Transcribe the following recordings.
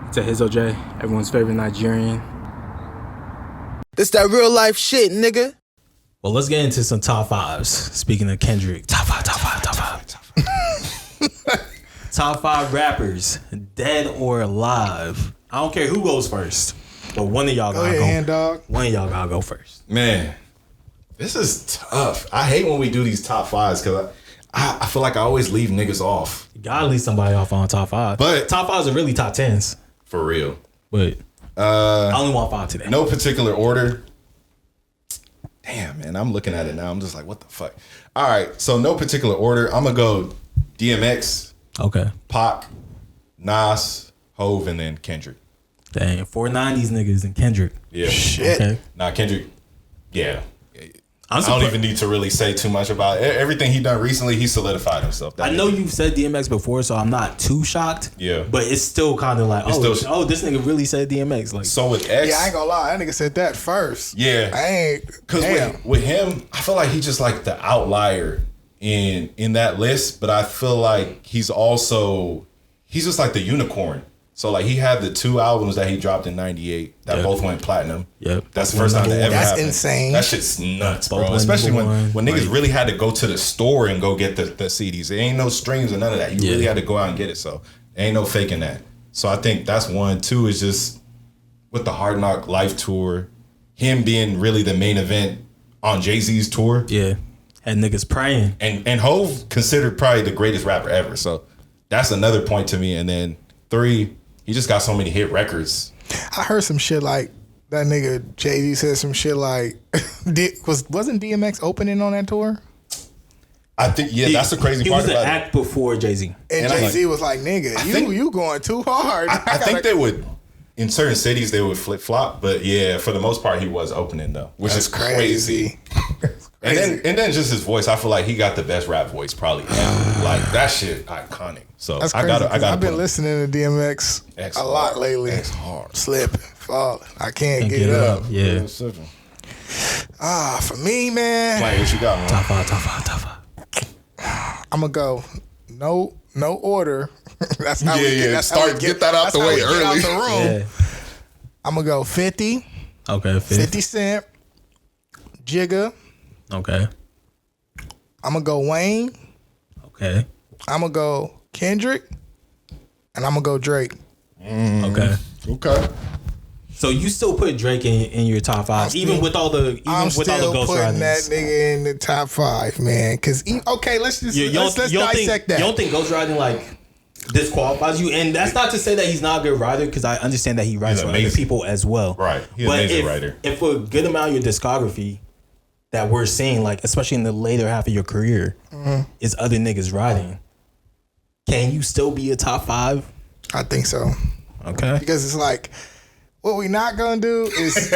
It's Ehizoje, everyone's favorite Nigerian. This that real life shit, nigga. Well, let's get into some top fives. Speaking of Kendrick, top five. Top five rappers, dead or alive. I don't care who goes first, but one of y'all gotta go. Henndawg. One of y'all gotta go first. Man, this is tough. I hate when we do these top fives because I feel like I always leave niggas off. You gotta leave somebody off on top five. But top fives are really top tens. For real. But I only want five today. No particular order. Damn, man, I'm looking at it now. I'm just like, what the fuck? All right, so no particular order. I'm gonna go DMX, Okay. Pac, Nas, Hove, and then Kendrick. Dang, 490s niggas and Kendrick. Yeah. Shit. Okay. Nah, Kendrick. Yeah. I don't even need to really say too much about it. Everything he done recently. He solidified himself. I know you've said DMX before, so I'm not too shocked. Yeah. But it's still kind of like, It's oh, this nigga really said DMX. Like, So with X, Yeah, I ain't gonna lie. That nigga said that first. Yeah. I ain't. because Damn. with him, I feel like he's just like the outlier in that list. But I feel like he's just like the unicorn. So like he had the 2 albums that he dropped in '98 that both went platinum. Yep. That's the first time that ever That's happened. insane. That shit's nuts, Both bro. went Especially number when one. niggas really had to go to the store and go get the CDs. There ain't no streams or none of that. You really had to go out and get it. So ain't no faking that. So I think that's one. Two is just with the Hard Knock Life tour, him being really the main event on Jay-Z's tour. yeah. And niggas praying. And Hove considered probably the greatest rapper ever. So that's another point to me. And then 3, he just got so many hit records. I heard some shit like that nigga Jay-Z said some shit like wasn't DMX opening on that tour? I think, that's the crazy part He was about an it. act before Jay-Z. And And I'm Jay-Z was like, nigga, you going too hard. I think they would, in certain cities, they would flip flop. But yeah, for the most part, he was opening though, which That's is crazy. And then just his voice, I feel like he got the best rap voice probably ever. Like that shit iconic. So That's I crazy. gotta I've been put him. listening to DMX X a lot hard. lately. X hard. Slipping, falling. I can't get Get up. up. Yeah. For me, man, Like what you got, man? Top five. I'm gonna go no order. That's how we Yeah, get. yeah. That's how we Get that out that's the how way we get early. Out the room. Yeah. I'm gonna go 50, Okay. 50 Cent, Jigga. Okay. I'm gonna go Wayne. Okay. I'm gonna go Kendrick, and I'm gonna go Drake. Okay. Okay. So you still put Drake in your top five, even with all the I'm ghost still putting that ridings. nigga in the top 5, man. Cause let's just let's dissect that. You don't think ghost riding like disqualifies you? And that's not to say that he's not a good writer, because I understand that he writes He's for other amazing. people as well. Right. He's an But amazing writer. if a good amount of your discography that we're seeing, like especially in the later half of your career, is other niggas writing, can you still be a top 5? I think so. Okay. Because it's like, what we not gonna do is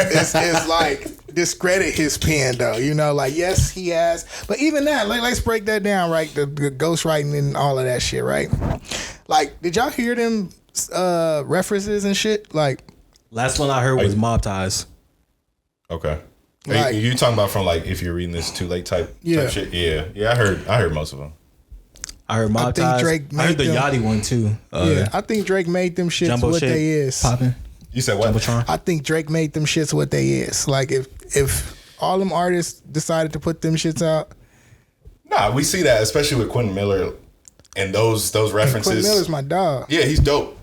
like discredit his pen though. You know, like yes he has, but even that, let's break that down, right? The ghostwriting and all of that shit, right? Like, did y'all hear them references and shit? Like, Last one I heard was Mob Ties. Okay. Like- you talking about from like if you're reading this too late type Yeah. shit? Yeah. I heard most of them. I heard Mob think Ties. Drake I heard made the them- Yachty one too. yeah, I think Drake made them shits Jumbo what shit they is. popping. You said what? Jumbotron. I think Drake made them shits what they is. Like if all them artists decided to put them shits out, Nah, we see that especially with Quentin Miller and those references. Quentin Miller's my dog. Yeah, he's dope.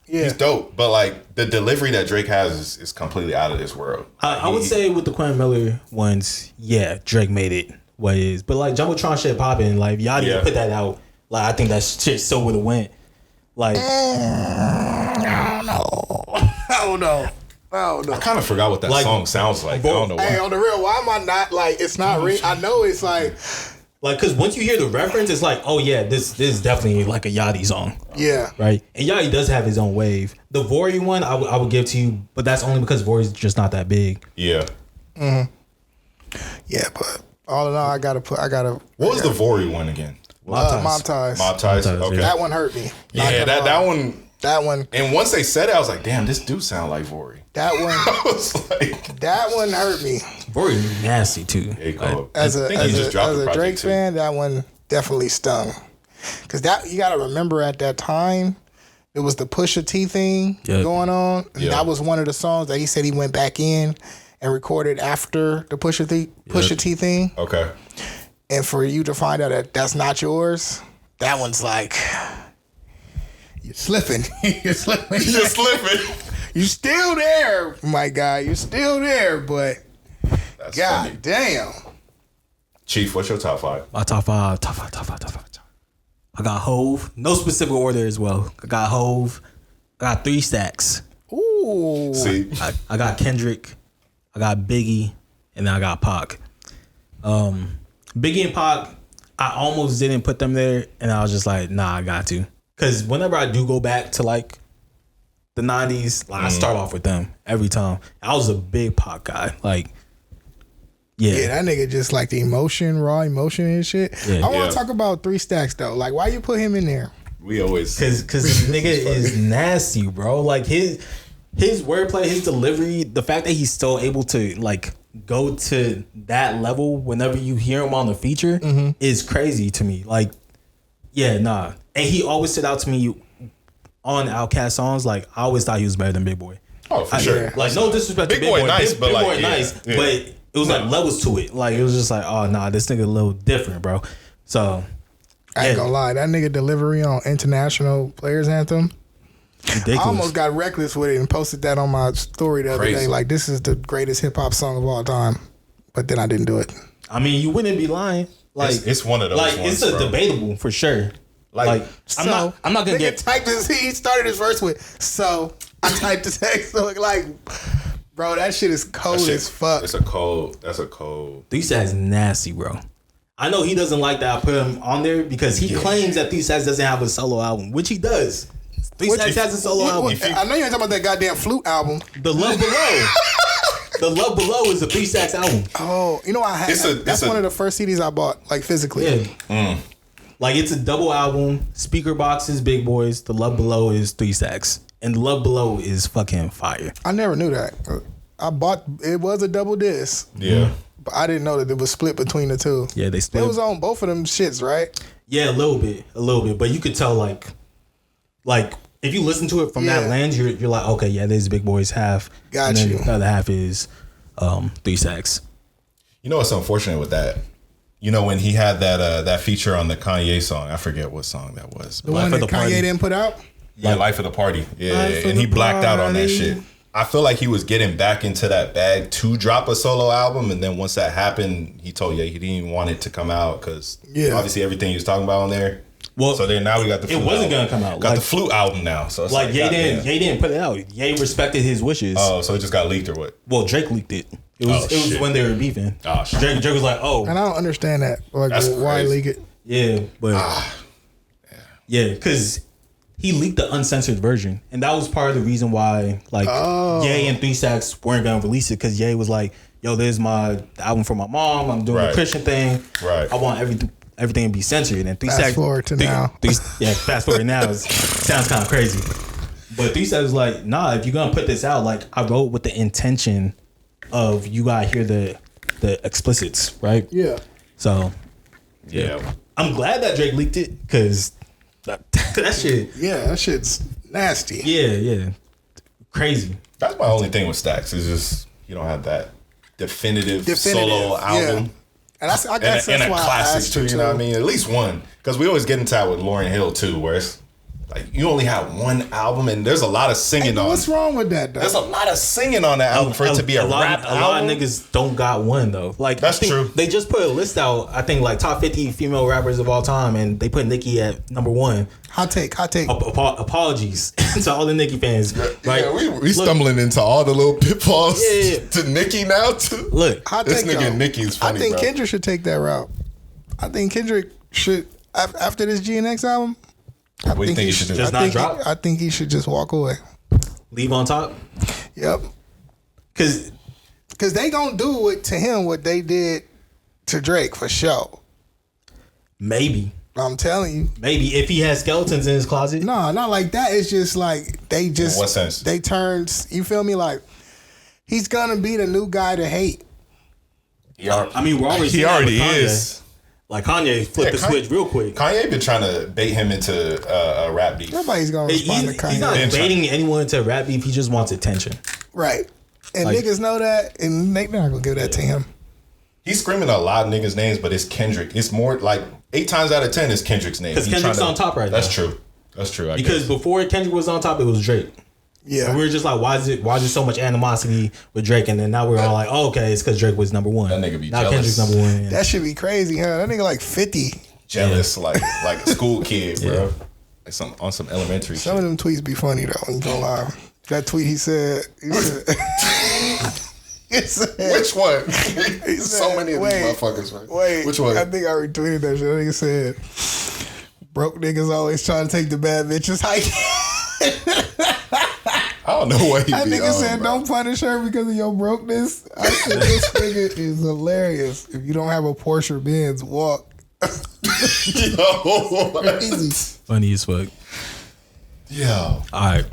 Yeah. He's dope. But like the delivery that Drake has is completely out of this world. I would say with the Quentin Miller ones, yeah, Drake made it what it is. But like Jumbotron shit popping, like Yachty Yeah. put that out. Like I think that shit still would have went. Like I don't know. I kind of forgot what that Like, song sounds like. I don't know Hey, why. on the real, why am I not like? It's not real. I know it's like, because once you hear the reference, it's like, oh yeah, this is definitely like a Yachty song, yeah. right? And Yachty does have his own wave. The Vori one, I would give to you, but that's only because Vori's just not that big. Yeah. Yeah, but all in all, I gotta. What was the Vori one again? Mob Ties. Mob Ties. Mob Ties, Okay. yeah. That one hurt me. Not Yeah, gonna lie. that one. That one. And once they said it, I was like, damn, this do sound like Vori. That one. I was like, That one hurt me. Vori nasty too. there you go. As I a think he just dropped the Drake project too. fan, that one definitely stung. Cause that you gotta remember at that time, There was the Pusha T thing going on. And that was one of the songs that he said he went back in and recorded after the Pusha T thing. Okay. And for you to find out that that's not yours, that one's like, you're slipping. You're slipping. You're slipping. You're still there, my guy. You're still there, but That's God funny. damn. Chief, what's your top 5? My top five. I got Hove. No specific order as well. I got Hove. I got 3 Stacks. Ooh. See? I got Kendrick. I got Biggie. And then I got Pac. Biggie and Pac, I almost didn't put them there. And I was just like, nah, I got to. Because whenever I do go back to like the 90s, like, I start off with them every time. I was a big Pac guy. Like, Yeah, that nigga just like the emotion, raw emotion and shit. Yeah. I want to talk about 3 Stacks though. Like, why you put him in there? We always... Cause this nigga is nasty, bro. Like his wordplay, his delivery, the fact that he's still able to like go to that level whenever you hear him on the feature is crazy to me. Like, yeah, nah. And he always stood out to me on Outkast songs. Like, I always thought he was better than Big Boy. Oh, for sure. Like, no disrespect to Big Boy nice, but Big like, Boy yeah, nice, yeah. but it was like levels to it. Like, it was just like, oh nah, this nigga a little different, bro. So I ain't gonna lie, that nigga delivery on International Players Anthem. ridiculous. I almost got reckless with it and posted that on my story the other Crazy. day. Like, this is the greatest hip hop song of all time. But then I didn't do it. I mean, you wouldn't be lying. Like, It's one of those like ones, it's a bro. debatable for sure. Like I'm not gonna nigga get. typed his, he started his verse with, so I typed the text. So like, bro, that shit is cold as fuck. That's a cold. 3 Stacks nasty, bro. I know he doesn't like that I put him on there because he claims that 3 Stacks doesn't have a solo album, which he does. 3 Stacks has a solo album. I know you ain't talking about that goddamn flute album. The Love Below. The Love Below is a 3 Stacks album. Oh, you know I had. That's one of the first CDs I bought, like physically. Yeah. Like, it's a double album. Speaker Box is Big Boys. The Love Below is 3 Stacks. And The Love Below is fucking fire. I never knew that. I bought, it was a double disc. Yeah. But I didn't know that it was split between the two. Yeah, they split. It was on both of them shits, right? Yeah, a little bit. But you could tell, like if you listen to it from that lens, you're like, okay, yeah, this is Big Boys half. Got and then you. The other half is 3 Stacks. You know what's unfortunate with that? You know when he had that feature on the Kanye song, I forget what song that was. The one that Kanye didn't put out? Yeah, Life of the Party. Yeah, Life of and he the blacked out on that Party. shit. I feel like he was getting back into that bag to drop a solo album, and then once that happened, he told he didn't even want it to come out because obviously everything he was talking about on there. Well, so then now we got the flute it wasn't album. gonna come out. Got Like, the flute album now. So it's like Ye goddamn. didn't put it out. Ye respected his wishes. Oh, so it just got leaked or what? Well, Drake leaked it. It was shit. when they were beefing. Oh, shit. Drake was like, oh, And I don't understand that. Like, That's why crazy. leak it? yeah, but yeah, because he leaked the uncensored version, and that was part of the reason why, like, Ye and 3 Stacks weren't gonna release it because Ye was like, "Yo, this is the album for my mom. I'm doing a Christian thing. Right. I want everything to be censored." And 3 Fast Stacks forward to now. Fast forward now. Sounds kind of crazy, but 3 Stacks was like, "Nah, if you're gonna put this out, like, I wrote with the intention of you gotta hear the explicits, right?" Yeah. So Yeah. I'm glad that Drake leaked it because that shit. Yeah, that shit's nasty. Yeah. Crazy. That's my only thing with Stacks is just you don't have that definitive solo album. And I guess and that's a why I classic asked too, you you know what I mean? At least one. Because we always get into that with Lauryn Hill too, where it's like you only have one album and there's a lot of singing on What's wrong with that, though? There's a lot of singing on that album for it to be a rap album. A lot of niggas don't got one though. Like, That's I think true. They just put a list out. I think like top 50 female rappers of all time, and they put Nicki at number 1. Hot take. Apologies to all the Nicki fans. Right? Yeah, we stumbling into all the little pitfalls Yeah. to Nicki now too. Look, Hot This take, nigga though. Nicki is funny, I think bro. Kendrick should take that route. I think Kendrick should, after this GNX album, What do you think he should do? Just not drop? I think he should just walk away. leave on top Yep. because Because they gonna do it to him what they did to Drake for sure. maybe I'm telling you. if he has skeletons in his closet. No, not like that. It's just like they just In what sense? they turned. You feel me? Like he's gonna be the new guy to hate. I mean, we're already He seeing that already with Kanye. is. Like Kanye flipped the switch real quick. Kanye been trying to bait him into a rap beef. Nobody's gonna respond to Kanye. He's not baiting anyone into a rap beef. He just wants attention. Right. And Like, niggas know that, and they're not gonna give that to him. He's screaming a lot of niggas' names, but it's Kendrick. It's more like 8 times out of 10 it's Kendrick's name. Because Kendrick's on top right now. That's true. That's true. Because before Kendrick was on top, it was Drake. Yeah. And we were just like, why is there so much animosity with Drake? And then now we're all like, oh, okay, it's because Drake was number one. That nigga be now jealous. Kendrick's number one. That should be crazy, huh? That nigga like 50. Jealous, like a school kid, bro. Like on some elementary Some shit. of them tweets be funny though. I'm gonna lie. That tweet he said Which one? He So said, many of these motherfuckers, man. Wait, Which one? I think I retweeted that shit. That nigga said, broke niggas always trying to take the bad bitches hike. I don't know what he That be nigga on, said, bro. don't punish her because of your brokenness. I said, this nigga is hilarious. If you don't have a Porsche or Benz, walk. Yo. Crazy. Funny as fuck. Yo. All right.